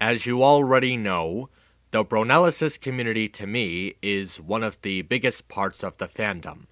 As you already know, the Bronalysis community to me is one of the biggest parts of the fandom.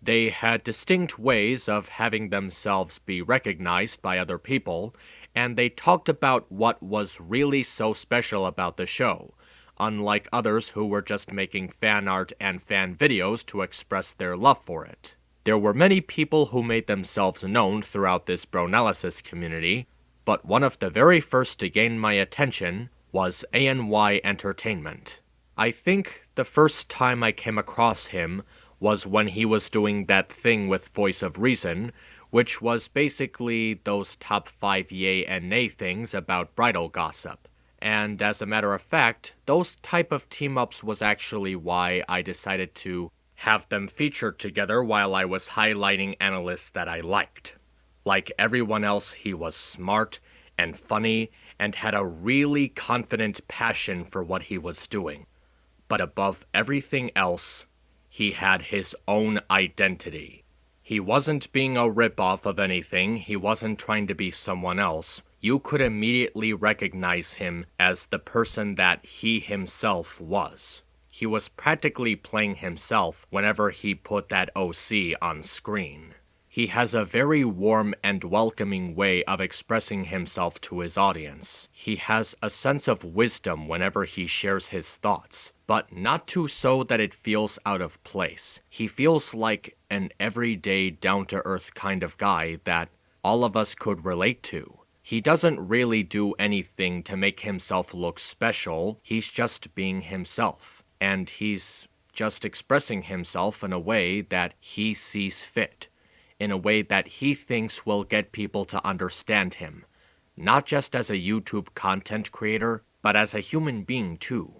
They had distinct ways of having themselves be recognized by other people, and they talked about what was really so special about the show, unlike others who were just making fan art and fan videos to express their love for it. There were many people who made themselves known throughout this Bronalysis community, but one of the very first to gain my attention was AnY Entertainment. I think the first time I came across him was when he was doing that thing with Voice of Reason, which was basically those top 5 yay and nay things about bridal gossip. And as a matter of fact, those type of team-ups was actually why I decided to have them featured together while I was highlighting analysts that I liked. Like everyone else, he was smart and funny and had a really confident passion for what he was doing. But above everything else, he had his own identity. He wasn't being a ripoff of anything, he wasn't trying to be someone else. You could immediately recognize him as the person that he himself was. He was practically playing himself whenever he put that OC on screen. He has a very warm and welcoming way of expressing himself to his audience. He has a sense of wisdom whenever he shares his thoughts, but not too so that it feels out of place. He feels like an everyday, down-to-earth kind of guy that all of us could relate to. He doesn't really do anything to make himself look special, he's just being himself. And he's just expressing himself in a way that he sees fit, in a way that he thinks will get people to understand him, not just as a YouTube content creator, but as a human being too.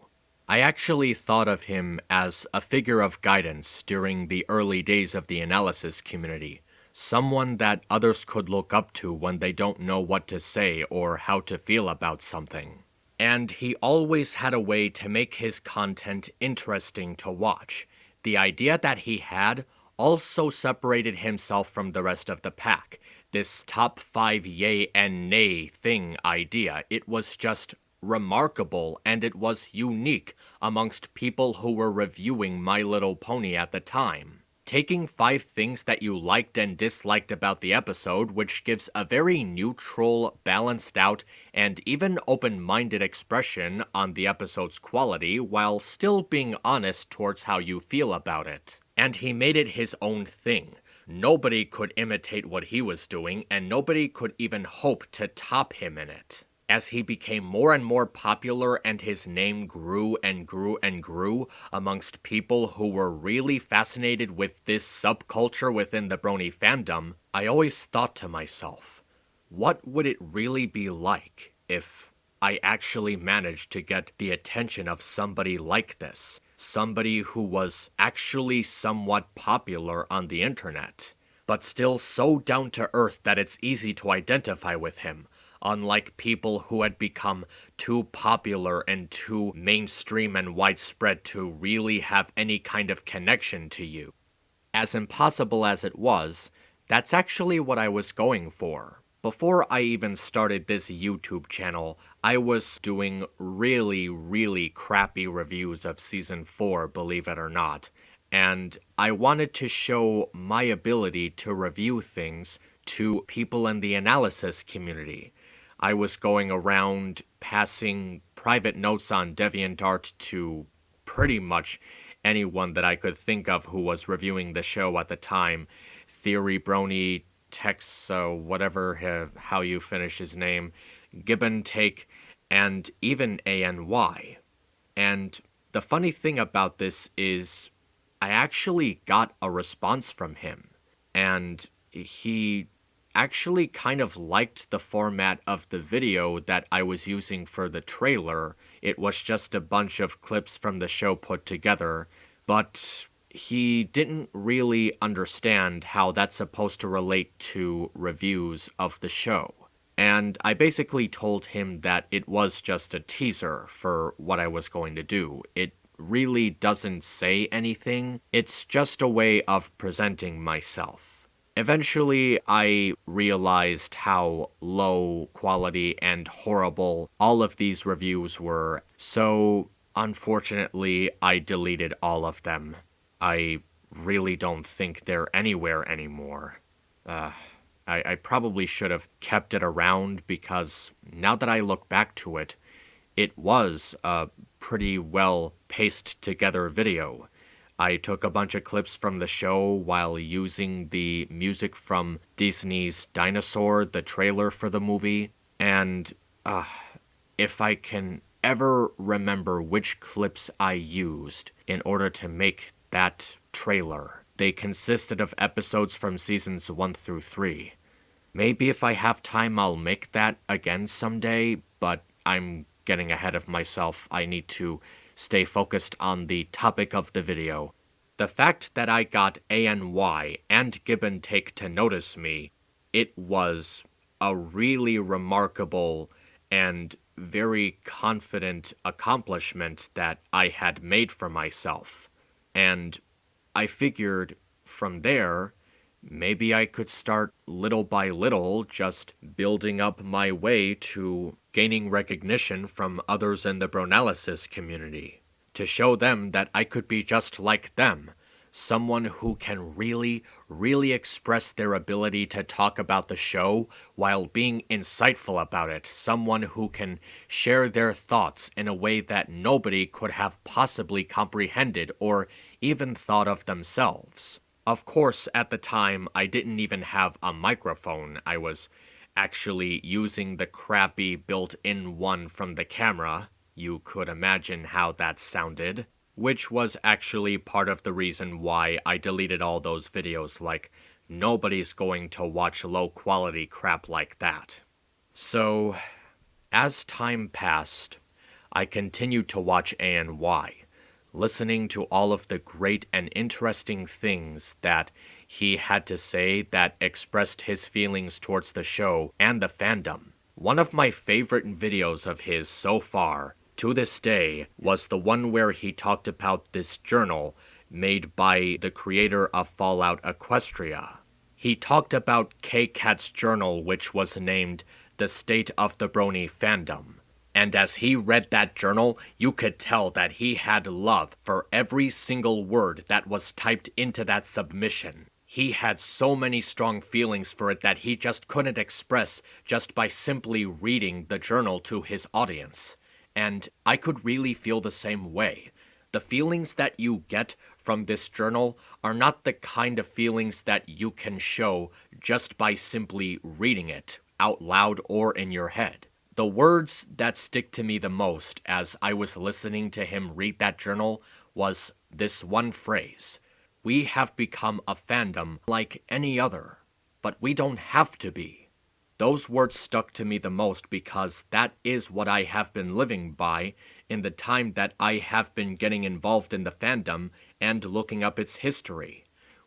I actually thought of him as a figure of guidance during the early days of the analysis community, someone that others could look up to when they don't know what to say or how to feel about something. And he always had a way to make his content interesting to watch. The idea that he had also separated himself from the rest of the pack. This top 5 yay and nay thing idea, it was just remarkable and it was unique amongst people who were reviewing My Little Pony at the time. Taking 5 things that you liked and disliked about the episode, which gives a very neutral, balanced out, and even open-minded expression on the episode's quality while still being honest towards how you feel about it. And he made it his own thing. Nobody could imitate what he was doing, and nobody could even hope to top him in it. As he became more and more popular and his name grew and grew and grew amongst people who were really fascinated with this subculture within the Brony fandom, I always thought to myself, what would it really be like if I actually managed to get the attention of somebody like this? Somebody who was actually somewhat popular on the internet, but still so down to earth that it's easy to identify with him, unlike people who had become too popular and too mainstream and widespread to really have any kind of connection to you. As impossible as it was, that's actually what I was going for. Before I even started this YouTube channel, I was doing really crappy reviews of Season 4, believe it or not, and I wanted to show my ability to review things to people in the analysis community. I was going around passing private notes on DeviantArt to pretty much anyone that I could think of who was reviewing the show at the time. Theory, Brony, Tex, whatever, how you finish his name, Gibbon Take, and even ANY. And the funny thing about this is I actually got a response from him, and he actually kind of liked the format of the video that I was using for the trailer. It was just a bunch of clips from the show put together, but he didn't really understand how that's supposed to relate to reviews of the show. And I basically told him that it was just a teaser for what I was going to do. It really doesn't say anything. It's just a way of presenting myself. Eventually, I realized how low quality and horrible all of these reviews were, so unfortunately, I deleted all of them. I really don't think they're anywhere anymore. I probably should have kept it around because now that I look back to it, it was a pretty well paced together video. I took a bunch of clips from the show while using the music from Disney's Dinosaur, the trailer for the movie, and if I can ever remember which clips I used in order to make that trailer, they consisted of episodes from seasons 1 through 3. Maybe if I have time, I'll make that again someday, but I'm getting ahead of myself. I need to stay focused on the topic of the video. The fact that I got ANY and Give and Take to notice me, it was a really remarkable and very confident accomplishment that I had made for myself. And I figured from there, maybe I could start little by little just building up my way to gaining recognition from others in the Bronalysis community, to show them that I could be just like them, someone who can really, really express their ability to talk about the show while being insightful about it, someone who can share their thoughts in a way that nobody could have possibly comprehended or even thought of themselves. Of course, at the time, I didn't even have a microphone. I was actually using the crappy built-in one from the camera. You could imagine how that sounded, which was actually part of the reason why I deleted all those videos. Like, nobody's going to watch low-quality crap like that. So, as time passed, I continued to watch ANY, listening to all of the great and interesting things that he had to say that expressed his feelings towards the show and the fandom. One of my favorite videos of his so far, to this day, was the one where he talked about this journal made by the creator of Fallout Equestria. He talked about K-Cat's journal, which was named The State of the Brony Fandom. And as he read that journal, you could tell that he had love for every single word that was typed into that submission. He had so many strong feelings for it that he just couldn't express just by simply reading the journal to his audience. And I could really feel the same way. The feelings that you get from this journal are not the kind of feelings that you can show just by simply reading it out loud or in your head. The words that stick to me the most as I was listening to him read that journal was this one phrase: "We have become a fandom like any other, but we don't have to be." Those words stuck to me the most because that is what I have been living by in the time that I have been getting involved in the fandom and looking up its history.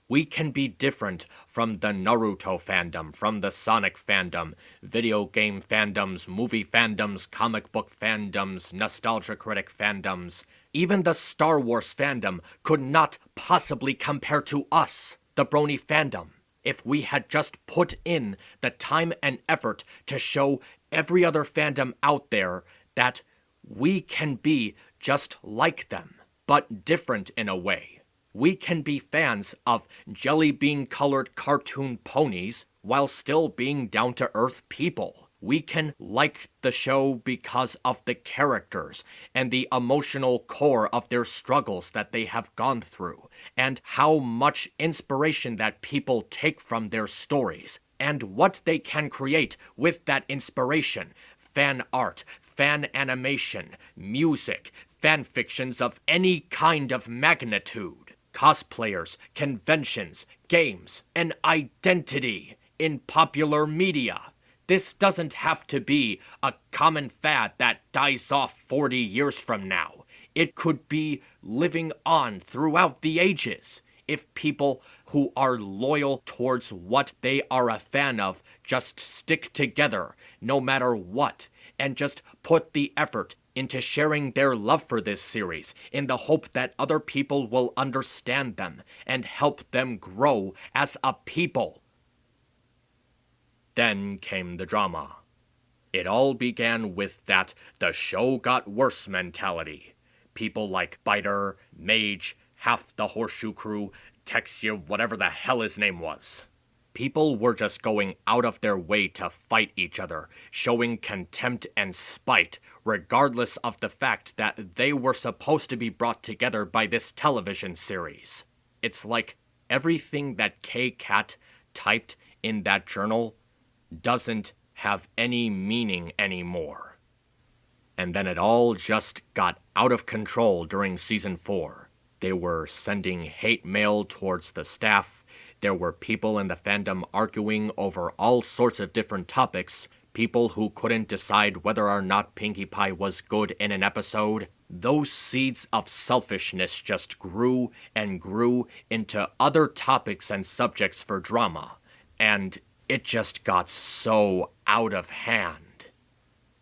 We can be different from the Naruto fandom, from the Sonic fandom, video game fandoms, movie fandoms, comic book fandoms, nostalgia critic fandoms. Even the Star Wars fandom could not possibly compare to us, the Brony fandom, if we had just put in the time and effort to show every other fandom out there that we can be just like them, but different in a way. We can be fans of jelly bean-colored cartoon ponies while still being down-to-earth people. We can like the show because of the characters and the emotional core of their struggles that they have gone through, and how much inspiration that people take from their stories, and what they can create with that inspiration. Fan art, fan animation, music, fan fictions of any kind of magnitude. Cosplayers, conventions, games, an identity in popular media. This doesn't have to be a common fad that dies off 40 years from now. It could be living on throughout the ages if people who are loyal towards what they are a fan of just stick together no matter what and just put the effort into sharing their love for this series in the hope that other people will understand them and help them grow as a people. Then came the drama. It all began with that the show got worse mentality. People like Biter, Mage, half the Horseshoe Crew, Texia, whatever the hell his name was. People were just going out of their way to fight each other, showing contempt and spite, regardless of the fact that they were supposed to be brought together by this television series. It's like everything that K-Cat typed in that journal doesn't have any meaning anymore. And then it all just got out of control during Season 4. They were sending hate mail towards the staff. There were people in the fandom arguing over all sorts of different topics, people who couldn't decide whether or not Pinkie Pie was good in an episode. Those seeds of selfishness just grew and grew into other topics and subjects for drama, and it just got so out of hand.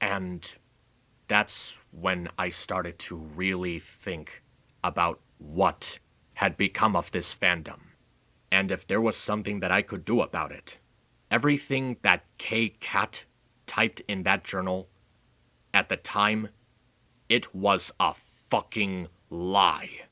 And that's when I started to really think about what had become of this fandom, and if there was something that I could do about it. Everything that K-Cat typed in that journal, at the time, it was a fucking lie.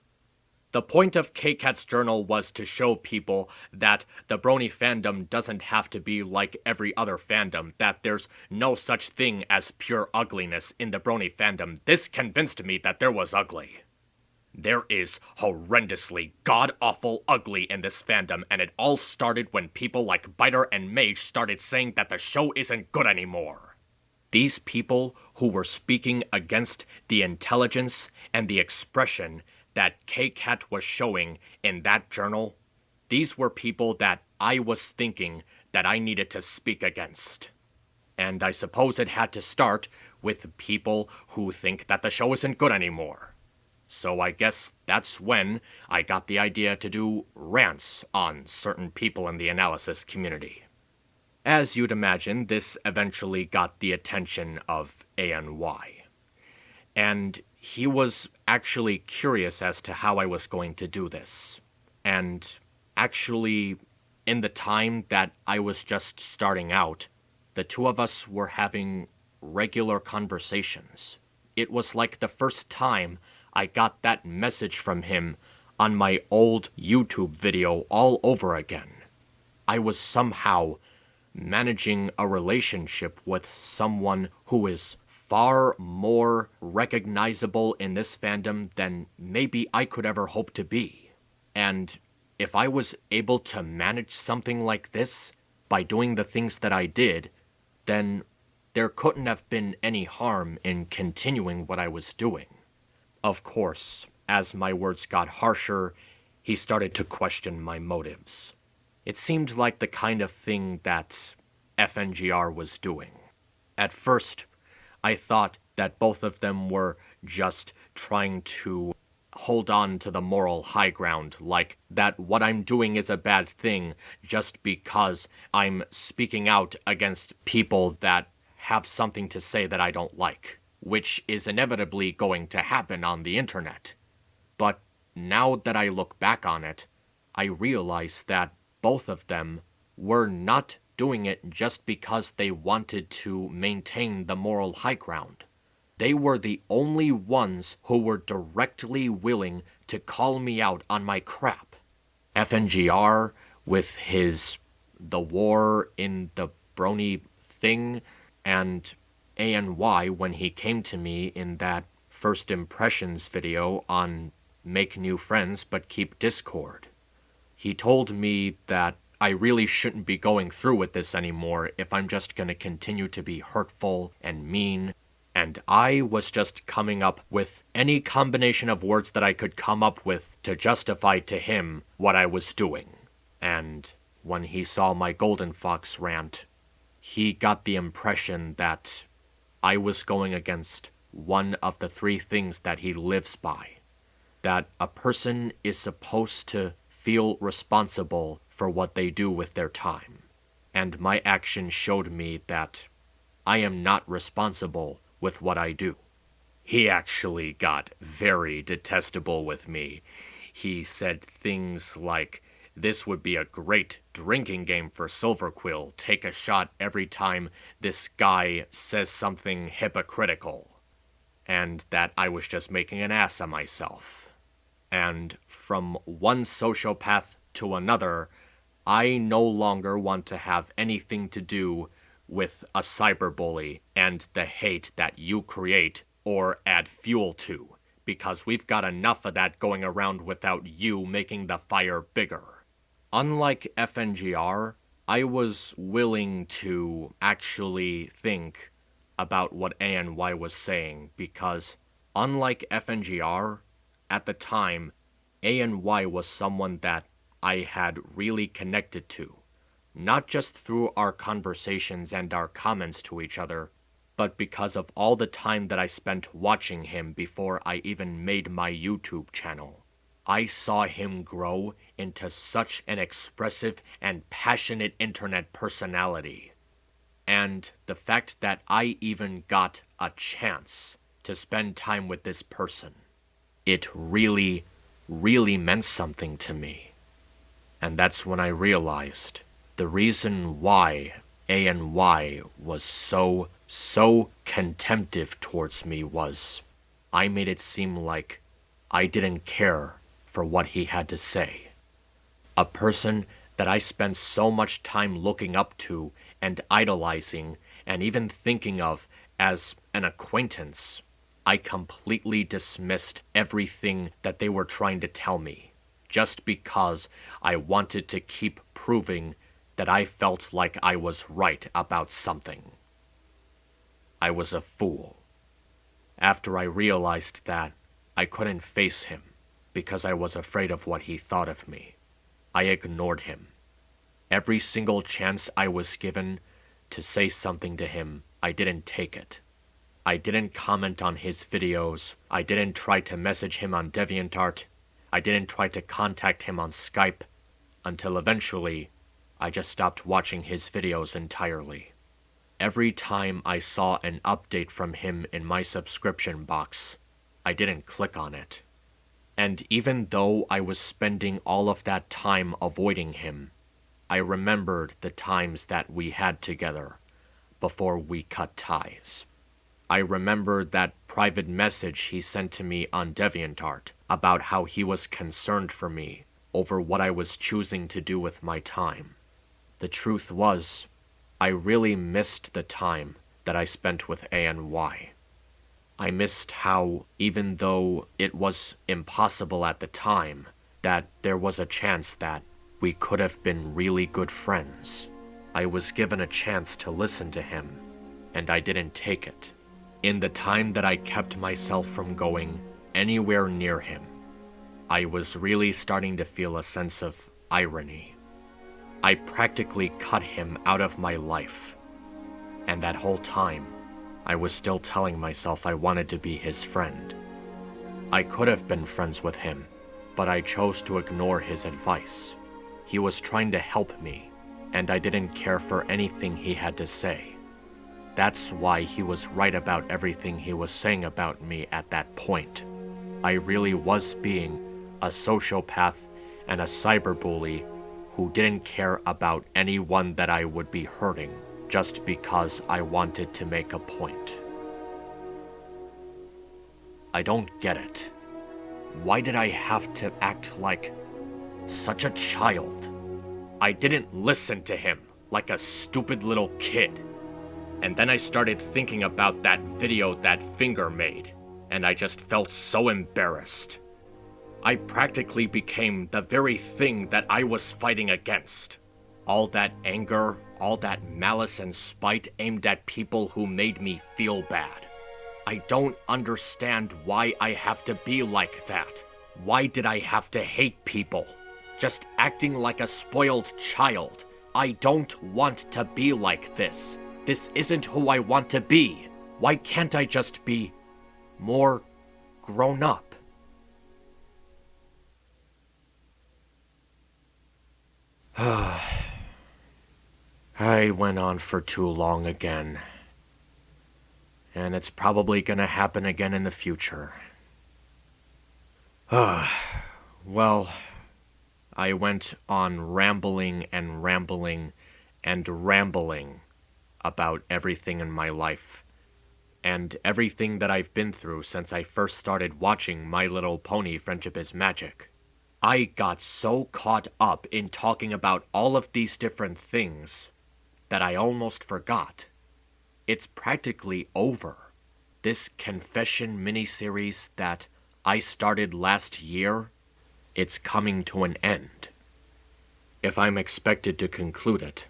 The point of K-Cat's journal was to show people that the Brony fandom doesn't have to be like every other fandom, that there's no such thing as pure ugliness in the Brony fandom. This convinced me that there was ugly. There is horrendously god-awful ugly in this fandom, and it all started when people like Biter and Mage started saying that the show isn't good anymore. These people who were speaking against the intelligence and the expression that K-Cat was showing in that journal, these were people that I was thinking that I needed to speak against. And I suppose it had to start with people who think that the show isn't good anymore. So I guess that's when I got the idea to do rants on certain people in the analysis community. As you'd imagine, this eventually got the attention of AnY. And he was actually curious as to how I was going to do this. And actually, in the time that I was just starting out, the two of us were having regular conversations. It was like the first time I got that message from him on my old YouTube video all over again. I was somehow managing a relationship with someone who is far more recognizable in this fandom than maybe I could ever hope to be. And if I was able to manage something like this by doing the things that I did, then there couldn't have been any harm in continuing what I was doing. Of course, as my words got harsher, he started to question my motives. It seemed like the kind of thing that FNGR was doing. At first, I thought that both of them were just trying to hold on to the moral high ground, like that what I'm doing is a bad thing just because I'm speaking out against people that have something to say that I don't like, which is inevitably going to happen on the internet. But now that I look back on it, I realize that both of them were not doing it just because they wanted to maintain the moral high ground. They were the only ones who were directly willing to call me out on my crap. FNGR, with his the war in the Brony thing, and ANY when he came to me in that first impressions video on Make New Friends but Keep Discord. He told me that I really shouldn't be going through with this anymore if I'm just gonna continue to be hurtful and mean, and I was just coming up with any combination of words that I could come up with to justify to him what I was doing. And when he saw my Golden Fox rant, he got the impression that I was going against one of the three things that he lives by. That a person is supposed to feel responsible for what they do with their time. And my actions showed me that I am not responsible with what I do. He actually got very detestable with me. He said things like This would be a great drinking game for Silverquill. Take a shot every time this guy says something hypocritical. And that I was just making an ass of myself. And from one sociopath to another, I no longer want to have anything to do with a cyberbully and the hate that you create or add fuel to, because we've got enough of that going around without you making the fire bigger. Unlike FNGR, I was willing to actually think about what ANY was saying, because unlike FNGR, at the time, ANY was someone that I had really connected to, not just through our conversations and our comments to each other, but because of all the time that I spent watching him before I even made my YouTube channel. I saw him grow into such an expressive and passionate internet personality. And the fact that I even got a chance to spend time with this person, it really, really meant something to me. And that's when I realized the reason why ANY was so contemptive towards me was I made it seem like I didn't care for what he had to say. A person that I spent so much time looking up to and idolizing and even thinking of as an acquaintance, I completely dismissed everything that they were trying to tell me, just because I wanted to keep proving that I felt like I was right about something. I was a fool. After I realized that, I couldn't face him because I was afraid of what he thought of me. I ignored him. Every single chance I was given to say something to him, I didn't take it. I didn't comment on his videos. I didn't try to message him on DeviantArt. I didn't try to contact him on Skype, until eventually I just stopped watching his videos entirely. Every time I saw an update from him in my subscription box, I didn't click on it. And even though I was spending all of that time avoiding him, I remembered the times that we had together before we cut ties. I remembered that private message he sent to me on DeviantArt about how he was concerned for me over what I was choosing to do with my time. The truth was, I really missed the time that I spent with ANY. I missed how, even though it was impossible at the time, that there was a chance that we could have been really good friends. I was given a chance to listen to him, and I didn't take it. In the time that I kept myself from going anywhere near him, I was really starting to feel a sense of irony. I practically cut him out of my life, and that whole time, I was still telling myself I wanted to be his friend. I could have been friends with him, but I chose to ignore his advice. He was trying to help me, and I didn't care for anything he had to say. That's why he was right about everything he was saying about me at that point. I really was being a sociopath and a cyberbully who didn't care about anyone that I would be hurting just because I wanted to make a point. I don't get it. Why did I have to act like such a child? I didn't listen to him like a stupid little kid. And then I started thinking about that video that Finger made, and I just felt so embarrassed. I practically became the very thing that I was fighting against. All that anger, all that malice and spite aimed at people who made me feel bad. I don't understand why I have to be like that. Why did I have to hate people? Just acting like a spoiled child. I don't want to be like this. This isn't who I want to be. Why can't I just be more grown up? I went on for too long again. And it's probably gonna happen again in the future. Well, I went on rambling and rambling and rambling about everything in my life, and everything that I've been through since I first started watching My Little Pony Friendship is Magic. I got so caught up in talking about all of these different things that I almost forgot. It's practically over. This confession miniseries that I started last year, it's coming to an end. If I'm expected to conclude it,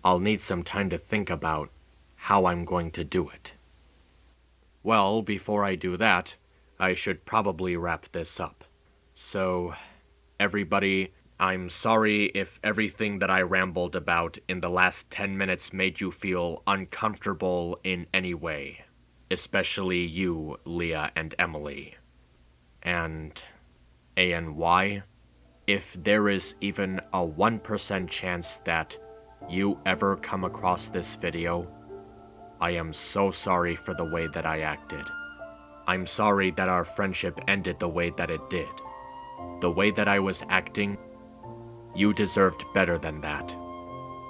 I'll need some time to think about how I'm going to do it. Well, before I do that, I should probably wrap this up. So, everybody, I'm sorry if everything that I rambled about in the last 10 minutes made you feel uncomfortable in any way. Especially you, Leah and Emily. And ANY, if there is even a 1% chance that you ever come across this video, I am so sorry for the way that I acted. I'm sorry that our friendship ended the way that it did. The way that I was acting, you deserved better than that.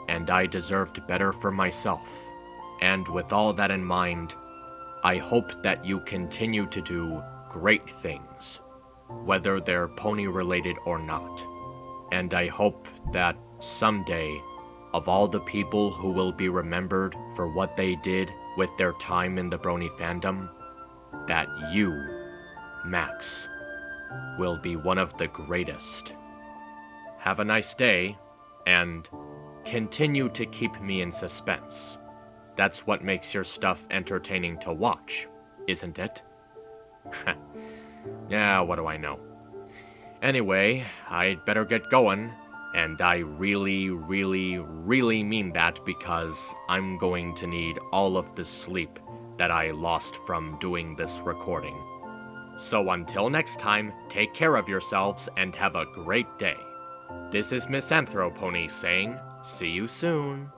And I deserved better for myself. And with all that in mind, I hope that you continue to do great things, whether they're pony-related or not. And I hope that someday, of all the people who will be remembered for what they did with their time in the Brony fandom, that you, Max, will be one of the greatest. Have a nice day, and continue to keep me in suspense. That's what makes your stuff entertaining to watch, isn't it? Yeah, what do I know? Anyway, I'd better get going, and I really, really, really mean that because I'm going to need all of the sleep that I lost from doing this recording. So until next time, take care of yourselves and have a great day. This is MisAnthro Pony saying, see you soon.